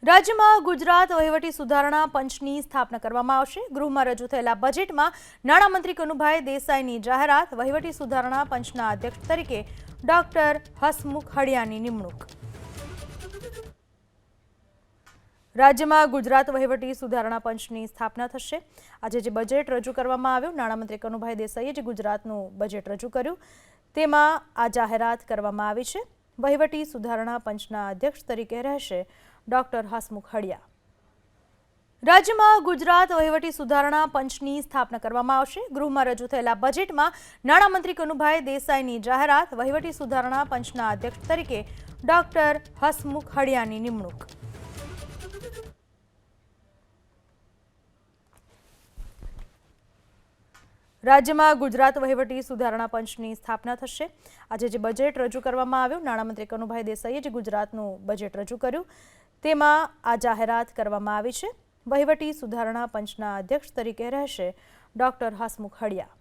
રાજ્યમાં ગુજરાત વહીવટી સુધારણા પંચની સ્થાપના કરવામાં આવશે। ગૃહમાં રજૂ થયેલા બજેટમાં નાણામંત્રી કનુભાઈ દેસાઈની જાહેરાત। વહીવટી સુધારણા પંચના અધ્યક્ષ તરીકે ડોક્ટર હસમુખ હડિયાની નિમણૂક। રાજ્યમાં ગુજરાત વહીવટી સુધારણા પંચની સ્થાપના થશે। આજે જે બજેટ રજૂ કરવામાં આવ્યું, નાણામંત્રી કનુભાઈ દેસાઈએ જે ગુજરાતનું બજેટ રજૂ કર્યું, તેમાં આ જાહેરાત કરવામાં આવી છે। વહીવટી સુધારણા પંચના અધ્યક્ષ તરીકે રહેશે ડોક્ટર હસમુખ હડિયા। રાજ્યમાં ગુજરાત વહીવટી સુધારણા પંચની સ્થાપના કરવામાં આવશે। ગૃહમાં રજૂ થયેલા બજેટમાં નાણામંત્રી કનુભાઈ દેસાઈની જાહેરાત। વહીવટી સુધારણા પંચના અધ્યક્ષ તરીકે ડોક્ટર હસમુખ હડિયાની નિમણૂક। રાજ્યમાં ગુજરાત વહીવટી સુધારણા પંચની સ્થાપના થશે। આજે જે બજેટ રજૂ કરવામાં આવ્યું, નાણામંત્રી કનુભાઈ દેસાઈએ જે ગુજરાતનું બજેટ રજૂ કર્યું, તેમાં આ જાહેરાત કરવામાં આવી છે। વહીવટી સુધારણા પંચના અધ્યક્ષ તરીકે રહેશે ડોક્ટર હસમુખ હડિયા।